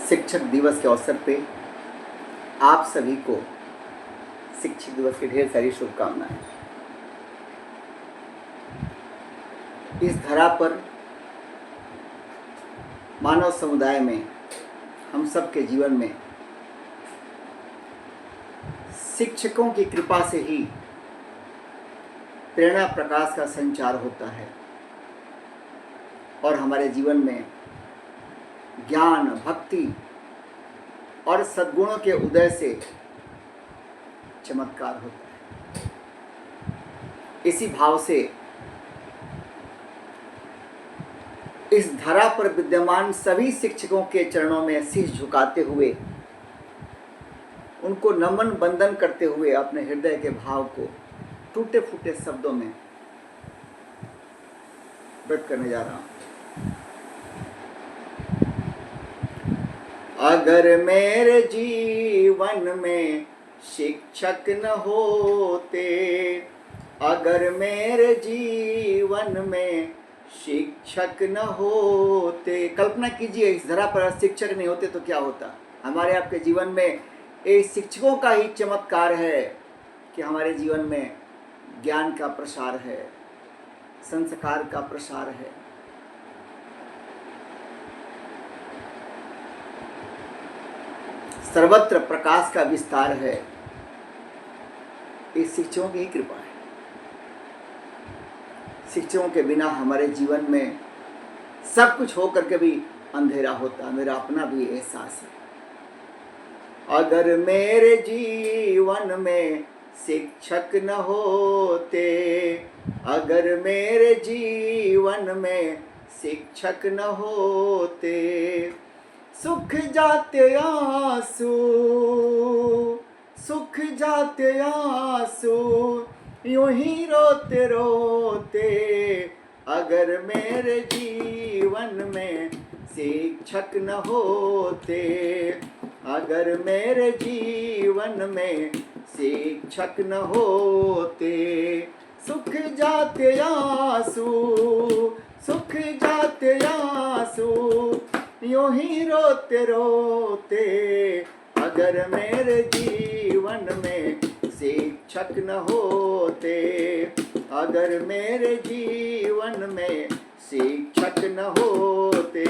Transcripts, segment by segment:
शिक्षक दिवस के अवसर पे आप सभी को शिक्षक दिवस की ढेर सारी शुभकामनाएं। इस धरा पर मानव समुदाय में हम सब के जीवन में शिक्षकों की कृपा से ही प्रेरणा प्रकाश का संचार होता है और हमारे जीवन में ज्ञान, भक्ति और सद्गुणों के उदय से चमत्कार होता है। इसी भाव से इस धरा पर विद्यमान सभी शिक्षकों के चरणों में शीश झुकाते हुए, उनको नमन बंदन करते हुए अपने हृदय के भाव को टूटे फूटे शब्दों में व्यक्त करने जा रहा हूं। अगर मेरे जीवन में शिक्षक न होते, अगर मेरे जीवन में शिक्षक न होते, कल्पना कीजिए इस धरा पर शिक्षक नहीं होते तो क्या होता। हमारे आपके जीवन में ये शिक्षकों का ही चमत्कार है कि हमारे जीवन में ज्ञान का प्रसार है, संस्कार का प्रसार है। सर्वत्र प्रकाश का विस्तार है। इस शिक्षकों की ही कृपा है। शिक्षकों के बिना हमारे जीवन में सब कुछ होकर के भी अंधेरा होता, मेरा अपना भी एहसास है। अगर मेरे जीवन में शिक्षक न होते, अगर मेरे जीवन में शिक्षक न होते, सुख जाते आंसू, सुख जाते आंसू, यूं ही रोते रोते। अगर मेरे जीवन में शिक्षक न होते, अगर मेरे जीवन में शिक्षक न होते, सुख जाते आंसू, सुख जाते आंसू, यूं ही रोते रोते। अगर मेरे जीवन में शिक्षक न होते, अगर मेरे जीवन में शिक्षक न होते,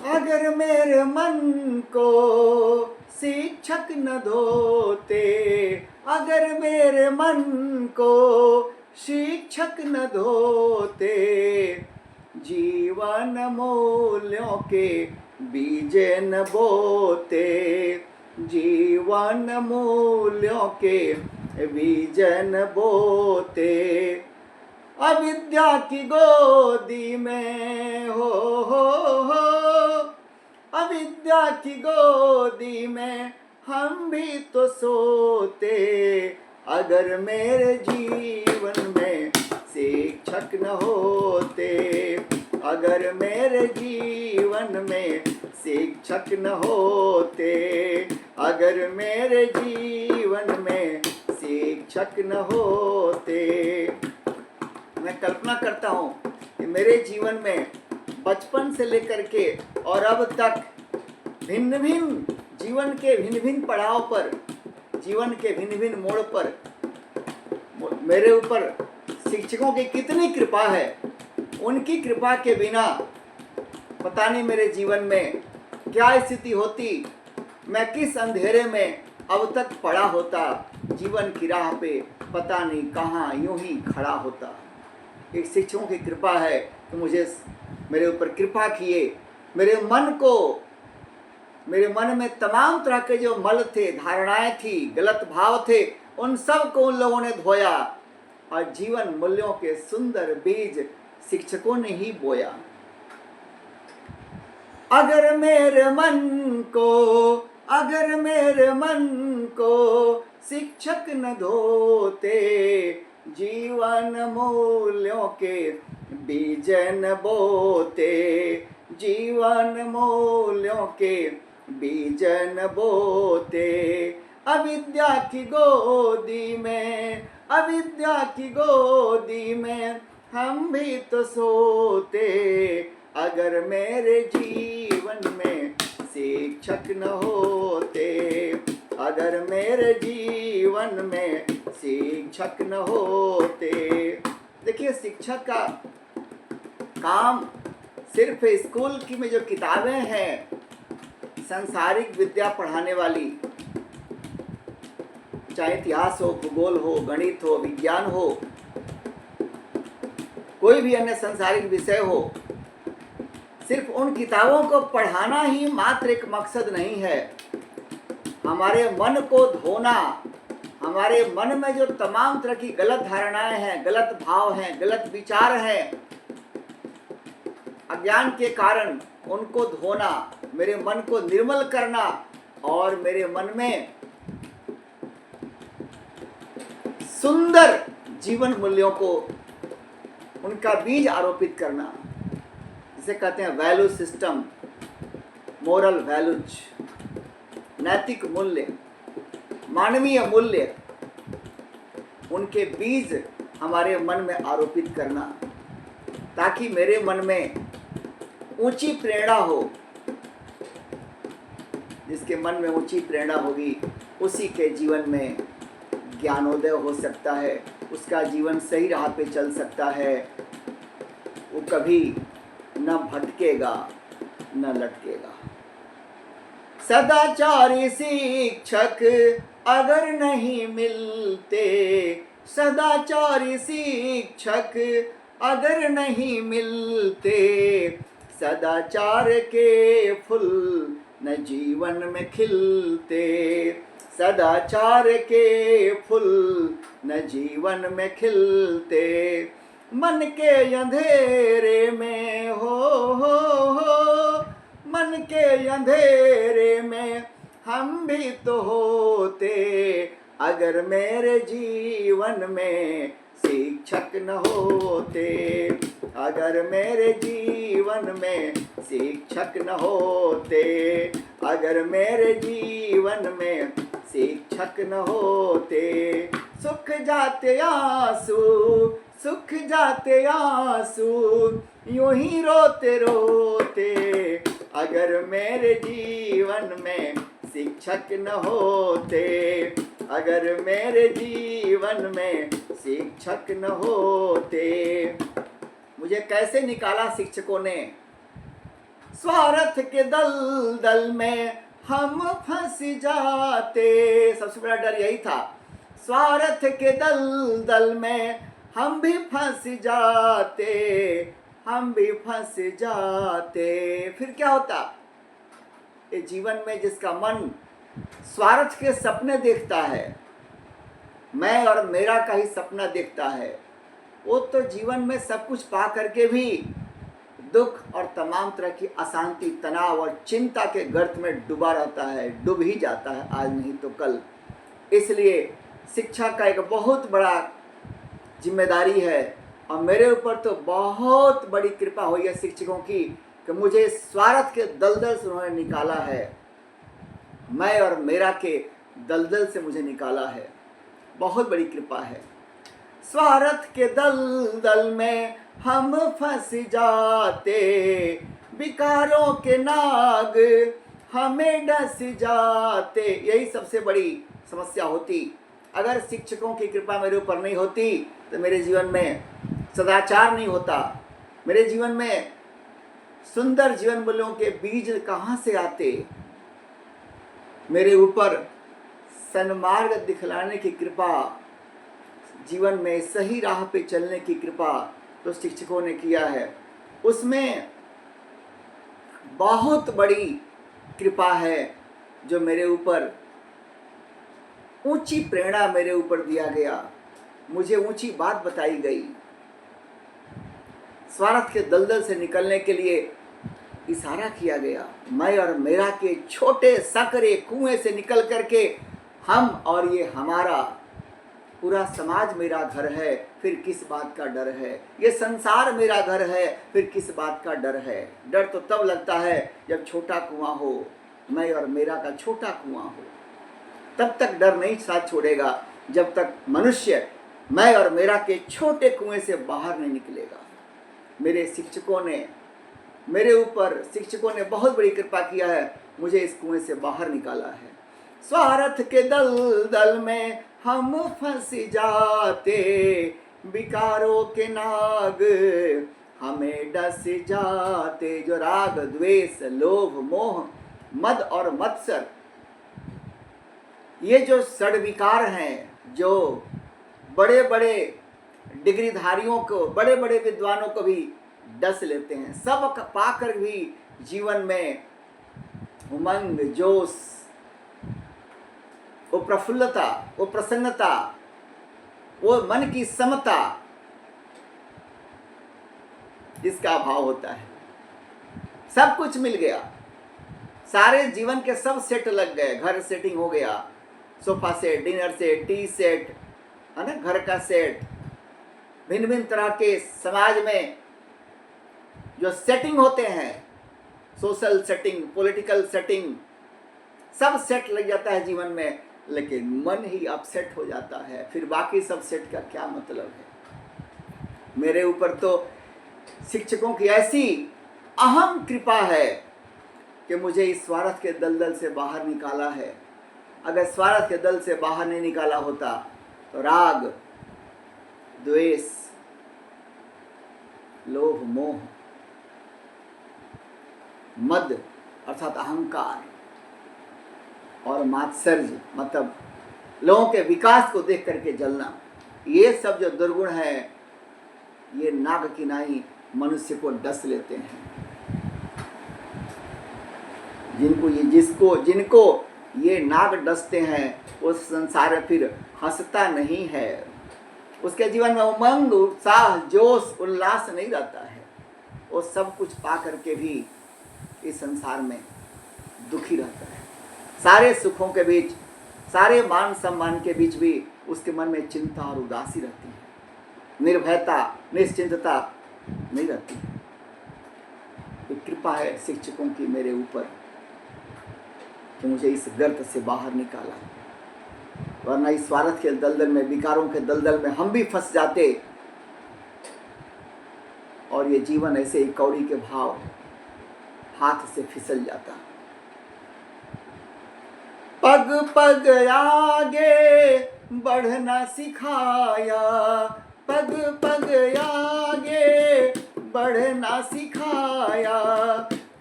अगर मेरे मन को शिक्षक न धोते, अगर मेरे मन को शिक्षक न धोते, जीवन मूल्यों के बीज न बोते, जीवन मूल्यों के बीज न बोते। अविद्या की गोदी में हो, अविद्या की गोदी में हम भी तो सोते। अगर मेरे जीवन में शिक्षक न होते, अगर मेरे जीवन में शिक्षक न होते, अगर मेरे जीवन में शिक्षक न होते। मैं कल्पना करता हूँ कि मेरे जीवन में बचपन से लेकर के और अब तक भिन्न भिन्न जीवन के भिन्न भिन्न पड़ाव पर, जीवन के भिन्न भिन्न मोड़ पर मेरे ऊपर शिक्षकों की कितनी कृपा है। उनकी कृपा के बिना पता नहीं मेरे जीवन में क्या स्थिति होती, मैं किस अंधेरे में अब तक पड़ा होता, जीवन की राह पे पता नहीं कहाँ यूं ही खड़ा होता। एक शिक्षकों की कृपा है कि मुझे मेरे ऊपर कृपा किए, मेरे मन में तमाम तरह के जो मल थे, धारणाएं थी, गलत भाव थे, उन सब को उन लोगों ने धोया और जीवन मूल्यों के सुंदर बीज शिक्षकों ने ही बोया। अगर मेरे मन को, अगर मेरे मन को शिक्षक न धोते, जीवन मूल्यों के बीज न बोते, जीवन मूल्यों के बीज न बोते। अविद्या की गोदी में, अविद्या की गोदी में हम भी तो सोते। अगर मेरे जीवन में शिक्षक न होते, अगर मेरे जीवन में शिक्षक न होते। देखिए, शिक्षक का काम सिर्फ स्कूल की में जो किताबें हैं, सांसारिक विद्या पढ़ाने वाली, चाहे इतिहास हो, भूगोल हो, गणित हो, विज्ञान हो, कोई भी अन्य सांसारिक विषय हो, सिर्फ उन किताबों को पढ़ाना ही मात्र एक मकसद नहीं है। हमारे मन को धोना, हमारे मन में जो तमाम तरह की गलत धारणाएं हैं, गलत भाव हैं, गलत विचार हैं, अज्ञान के कारण उनको धोना, मेरे मन को निर्मल करना और मेरे मन में सुंदर जीवन मूल्यों को, उनका बीज आरोपित करना, जिसे कहते हैं वैल्यू सिस्टम, मोरल वैल्यूज, नैतिक मूल्य, मानवीय मूल्य, उनके बीज हमारे मन में आरोपित करना, ताकि मेरे मन में ऊंची प्रेरणा हो। जिसके मन में ऊंची प्रेरणा होगी, उसी के जीवन में ज्ञानोदय हो सकता है, उसका जीवन सही राह पे चल सकता है, वो कभी न भटकेगा न लटकेगा। सदाचारी शिक्षक अगर नहीं मिलते, सदाचारी शिक्षक अगर नहीं मिलते, सदाचार के फूल न जीवन में खिलते, सदाचार के फूल न जीवन में खिलते। मन के अंधेरे में मन के अंधेरे में हम भी तो होते, अगर मेरे जीवन में शिक्षक न होते, अगर मेरे जीवन में शिक्षक न होते, अगर मेरे जीवन में शिक्षक न होते। सुख जाते आंसू, सुख जाते आंसू, यूं ही रोते रोते, अगर मेरे जीवन में शिक्षक न होते, अगर मेरे जीवन में शिक्षक न होते। मुझे कैसे निकाला शिक्षकों ने? स्वार्थ के दलदल में हम फंस जाते। सबसे बड़ा डर यही था, स्वार्थ के दलदल में हम भी फंस जाते, हम भी फंस जाते। फिर क्या होता? ये जीवन में जिसका मन स्वार्थ के सपने देखता है, मैं और मेरा का ही सपना देखता है, वो तो जीवन में सब कुछ पा करके भी दुख और तमाम तरह की अशांति, तनाव और चिंता के गर्त में डूबा रहता है, डूब ही जाता है, आज नहीं तो कल। इसलिए शिक्षा का एक बहुत बड़ा जिम्मेदारी है, और मेरे ऊपर तो बहुत बड़ी कृपा हुई है शिक्षकों की कि मुझे स्वार्थ के दलदल से उन्होंने निकाला है, मैं और मेरा के दलदल से मुझे निकाला है। बहुत बड़ी कृपा है। स्वार्थ के दलदल में हम फंस जाते, विकारों के नाग हमें डस जाते। यही सबसे बड़ी समस्या होती। अगर शिक्षकों की कृपा मेरे ऊपर नहीं होती तो मेरे जीवन में सदाचार नहीं होता, मेरे जीवन में सुंदर जीवन मूल्यों के बीज कहाँ से आते। मेरे ऊपर सन्मार्ग दिखलाने की कृपा, जीवन में सही राह पे चलने की कृपा तो शिक्षकों ने किया है। उसमें बहुत बड़ी कृपा है जो मेरे ऊपर ऊंची प्रेरणा मेरे ऊपर दिया गया, मुझे ऊंची बात बताई गई। स्वार्थ के दलदल से निकलने के लिए इशारा किया गया। मैं और मेरा के छोटे सकरे कुएं से निकल करके हम और ये हमारा, पूरा समाज मेरा घर है, फिर किस बात का डर है। ये संसार मेरा घर है, फिर किस बात का डर है। डर तो तब लगता है जब छोटा कुआं हो, मैं और मेरा का छोटा कुआं हो। तब तक डर नहीं साथ छोड़ेगा जब तक मनुष्य मैं और मेरा के छोटे कुएं से बाहर नहीं निकलेगा। मेरे शिक्षकों ने मेरे ऊपर शिक्षकों ने बहुत बड़ी कृपा किया है, मुझे इस कुएं से बाहर निकाला है। स्वार्थ के दलदल में हम फंस जाते, विकारों के नाग हमें डस जाते। जो राग, द्वेष, लोभ, मोह, मद और मत्सर, ये जो षड्विकार हैं, जो बड़े बड़े डिग्रीधारियों को, बड़े बड़े विद्वानों को भी डस लेते हैं, सब पाकर भी जीवन में उमंग, जोश, वो प्रफुल्लता, वो प्रसन्नता, वो मन की समता, इसका अभाव होता है। सब कुछ मिल गया, सारे जीवन के सब सेट लग गए, घर सेटिंग हो गया, sofa set, dinner set, T set, है ना, घर का सेट, भिन्न भिन्न तरह के समाज में जो सेटिंग होते हैं, सोशल सेटिंग, पॉलिटिकल सेटिंग, सब सेट लग जाता है जीवन में, लेकिन मन ही अपसेट हो जाता है, फिर बाकी सब सेट का क्या मतलब है। मेरे ऊपर तो शिक्षकों की ऐसी अहम कृपा है कि मुझे इस स्वार्थ के दलदल से बाहर निकाला है। अगर स्वार्थ के दल से बाहर नहीं निकाला होता तो राग, द्वेष, लोभ, मोह, मद अर्थात अहंकार और मात्सर्य, मतलब लोगों के विकास को देख करके जलना, ये सब जो दुर्गुण है, ये नाग की नाई मनुष्य को डस लेते हैं। जिनको ये नाग डसते हैं, उस संसार में फिर हंसता नहीं है, उसके जीवन में उमंग, उत्साह, जोश, उल्लास नहीं रहता है। वो सब कुछ पा करके भी इस संसार में दुखी रहता है। सारे सुखों के बीच, सारे मान सम्मान के बीच भी उसके मन में चिंता और उदासी रहती है, निर्भयता, निश्चिंतता नहीं रहती है। तो कृपा है शिक्षकों की मेरे ऊपर कि मुझे इस गर्त से बाहर निकाला, वरना इस स्वार्थ के दलदल में, विकारों के दलदल में हम भी फंस जाते और ये जीवन ऐसे ही कौड़ी के भाव हाथ से फिसल जाता। पग पग आगे बढ़ना सिखाया, पग पग आगे बढ़ना सिखाया,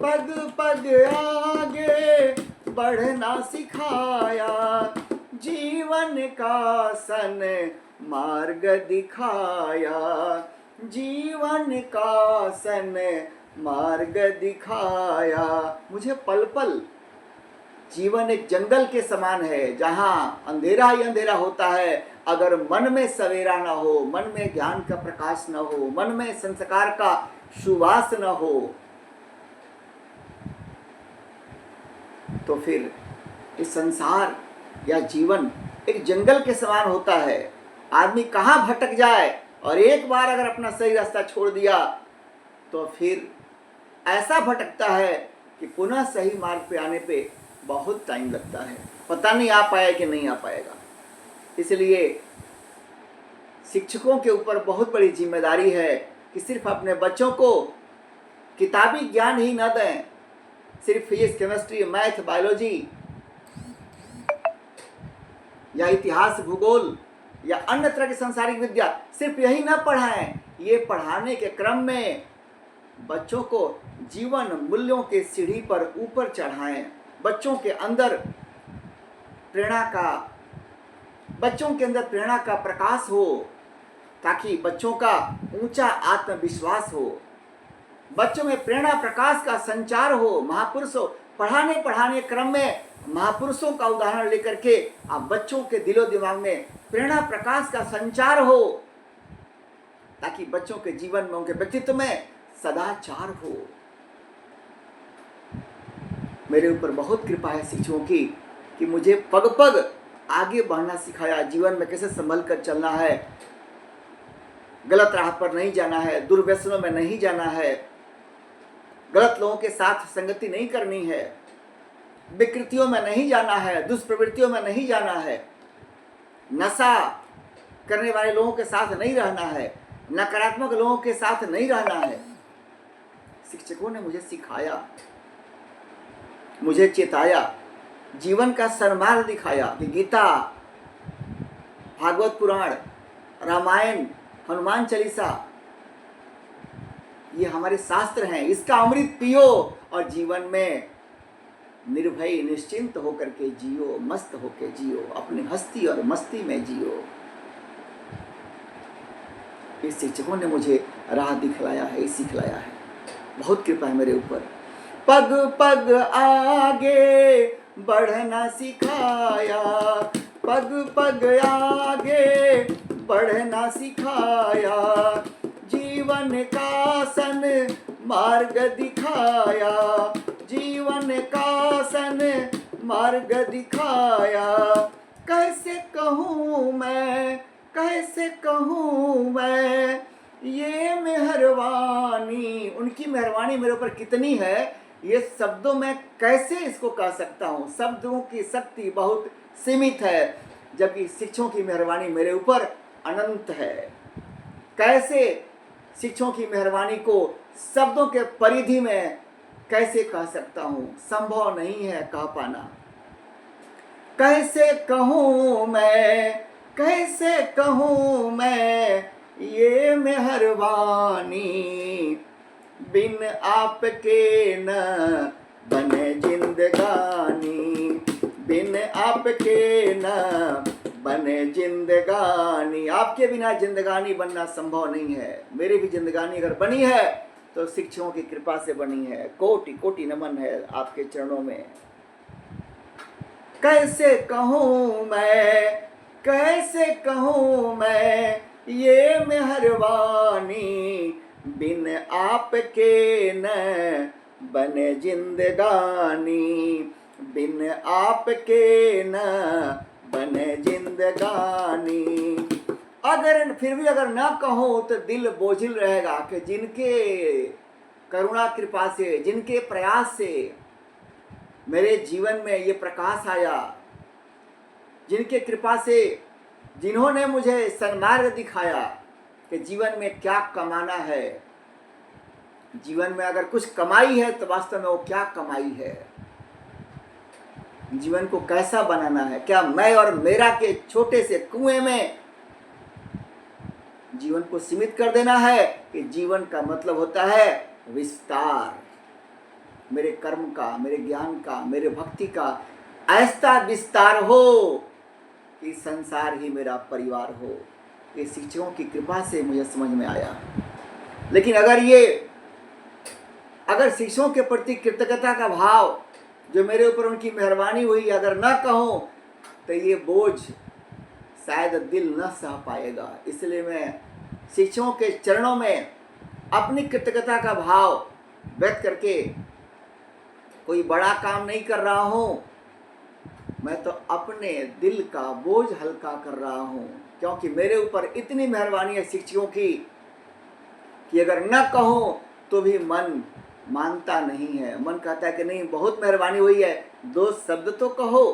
पग पग आगे बढ़ना सिखाया, जीवन का सन मार्ग दिखाया, जीवन का सन मार्ग दिखाया। मुझे पल पल जीवन एक जंगल के समान है, जहाँ अंधेरा ही अंधेरा होता है। अगर मन में सवेरा न हो, मन में ज्ञान का प्रकाश न हो, मन में संस्कार का सुवास न हो, तो फिर इस संसार या जीवन एक जंगल के समान होता है। आदमी कहाँ भटक जाए, और एक बार अगर अपना सही रास्ता छोड़ दिया तो फिर ऐसा भटकता है कि पुनः सही मार्ग पे आने पे बहुत टाइम लगता है, पता नहीं आ पाया कि नहीं आ पाएगा। इसलिए शिक्षकों के ऊपर बहुत बड़ी जिम्मेदारी है कि सिर्फ अपने बच्चों को किताबी ज्ञान ही न दें, सिर्फ फिजिक्स, केमिस्ट्री, मैथ, बायोलॉजी या इतिहास, भूगोल या अन्य तरह की सांसारिक विद्या सिर्फ यही न पढ़ाएं। ये पढ़ाने के क्रम में बच्चों को जीवन मूल्यों के सीढ़ी पर ऊपर चढ़ाएं। बच्चों के अंदर प्रेरणा का प्रकाश हो, ताकि बच्चों का ऊंचा आत्मविश्वास हो, बच्चों में प्रेरणा प्रकाश का संचार हो। महापुरुषों, पढ़ाने क्रम में महापुरुषों का उदाहरण लेकर के आप बच्चों के दिलो दिमाग में प्रेरणा प्रकाश का संचार हो, ताकि बच्चों के जीवन में, उनके व्यक्तित्व में सदाचार हो। मेरे ऊपर बहुत कृपा है शिक्षकों की कि मुझे पग पग आगे बढ़ना सिखाया, जीवन में कैसे संभल कर चलना है, गलत राह पर नहीं जाना है, दुर्व्यसनों में नहीं जाना है, गलत लोगों के साथ संगति नहीं करनी है, विकृतियों में नहीं जाना है, दुष्प्रवृत्तियों में नहीं जाना है, नशा करने वाले लोगों के साथ नहीं रहना है, नकारात्मक लोगों के साथ नहीं रहना है, शिक्षकों ने मुझे सिखाया, मुझे चेताया, जीवन का सन्मार्ग दिखाया कि गीता, भागवत पुराण, रामायण, हनुमान चालीसा ये हमारे शास्त्र हैं, इसका अमृत पियो और जीवन में निर्भय निश्चिंत होकर के जियो, मस्त होकर जियो, अपनी हस्ती और मस्ती में जियो। इस शिक्षकों ने मुझे राह दिखलाया है, सिखलाया है, बहुत कृपा है मेरे ऊपर। पग पग आगे बढ़ना सिखाया, पग पग आगे बढ़ना सिखाया, जीवन का सन मार्ग दिखाया, जीवन का सन मार्ग दिखाया। कैसे कहूँ मैं, कैसे कहूँ मैं, ये मेहरबानी, उनकी मेहरबानी मेरे ऊपर कितनी है, ये शब्दों में कैसे इसको कह सकता हूँ। शब्दों की शक्ति बहुत सीमित है, जबकि शिक्षकों की मेहरबानी मेरे ऊपर अनंत है। कैसे शिक्षकों की मेहरबानी को शब्दों के परिधि में कैसे कह सकता हूँ, संभव नहीं है कह पाना। कैसे कहूँ मैं, कैसे कहूँ मैं, ये मेहरबानी, बिन आपके न बने जिंदगानी, बिन आपके न बने जिंदगानी। आपके बिना जिंदगानी बनना संभव नहीं है। मेरी भी जिंदगानी अगर बनी है तो शिक्षकों की कृपा से बनी है। कोटि कोटि नमन है आपके चरणों में। कैसे कहूँ मैं, कैसे कहूँ मैं, ये मेहरबानी, बिन आपके न बने जिंदगानी, बिन आपके न बने जिंदगानी। अगर फिर भी अगर ना कहूँ तो दिल बोझिल रहेगा कि जिनके करुणा कृपा से, जिनके प्रयास से मेरे जीवन में ये प्रकाश आया, जिनके कृपा से, जिन्होंने मुझे सन्मार्ग दिखाया कि जीवन में क्या कमाना है, जीवन में अगर कुछ कमाई है तो वास्तव में वो क्या कमाई है, जीवन को कैसा बनाना है, क्या मैं और मेरा के छोटे से कुएं में जीवन को सीमित कर देना है कि जीवन का मतलब होता है विस्तार, मेरे कर्म का, मेरे ज्ञान का, मेरे भक्ति का ऐसा विस्तार हो कि संसार ही मेरा परिवार हो। ये शिक्षकों की कृपा से मुझे समझ में आया। लेकिन अगर शिक्षकों के प्रति कृतज्ञता का भाव जो मेरे ऊपर उनकी मेहरबानी हुई अगर न कहूँ तो ये बोझ शायद दिल न सह पाएगा। इसलिए मैं शिक्षकों के चरणों में अपनी कृतज्ञता का भाव व्यक्त करके कोई बड़ा काम नहीं कर रहा हूँ, मैं तो अपने दिल का बोझ हल्का कर रहा हूँ, क्योंकि मेरे ऊपर इतनी मेहरबानी है शिक्षकों की कि अगर न कहूँ तो भी मन मानता नहीं है। मन कहता है कि नहीं, बहुत मेहरबानी हुई है, दो शब्द तो कहो।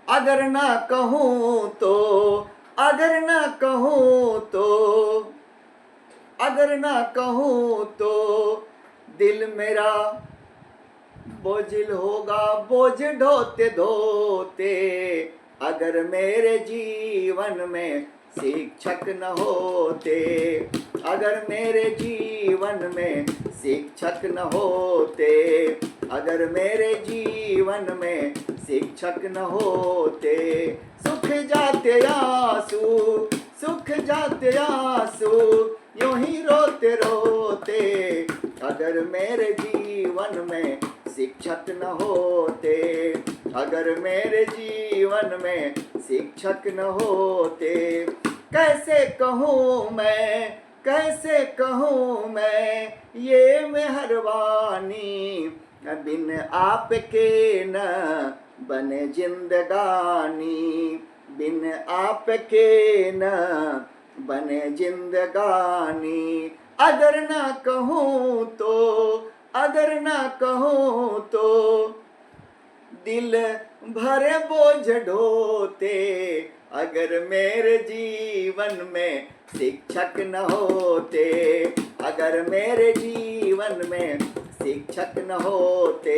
अगर न कहूँ तो, अगर न कहूँ तो, अगर न कहूँ तो दिल मेरा बोझिल होगा, बोझ ढोते ढोते। अगर मेरे जीवन में शिक्षक न होते, अगर मेरे जीवन में शिक्षक न होते, अगर मेरे जीवन में शिक्षक न होते, सुख जाते आंसू, सुख जाते आंसू, यूं ही रोते रोते। अगर मेरे जीवन में शिक्षक न होते, अगर मेरे जीवन में शिक्षक न होते, कैसे कहूँ मैं, कैसे कहूँ मैं, ये मेहरबानी, बिन आपके न बने जिंदगानी, बिन आपके न बने जिंदगानी। अगर न कहूँ तो, अगर न कहूँ तो दिल भरे बोझ ढोते। अगर मेरे जीवन में शिक्षक न होते, अगर मेरे जीवन जीवन में शिक्षक न होते,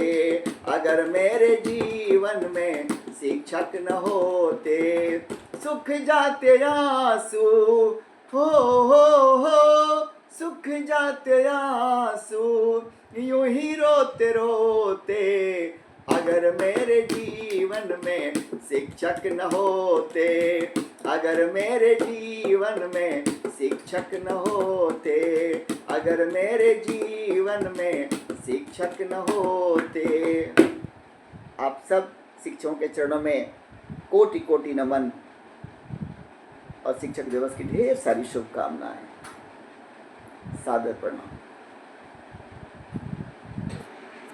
अगर मेरे जीवन में शिक्षक न होते। सुख जाते आंसू हो, सुख जाते आंसू यूं ही रोते रोते, अगर मेरे जीवन में शिक्षक न होते, अगर मेरे जीवन में शिक्षक न होते, अगर मेरे जीवन में शिक्षक न होते। आप सब शिक्षकों के चरणों में कोटि कोटि नमन और शिक्षक दिवस की ढेर सारी शुभकामनाएं। सादर प्रणाम।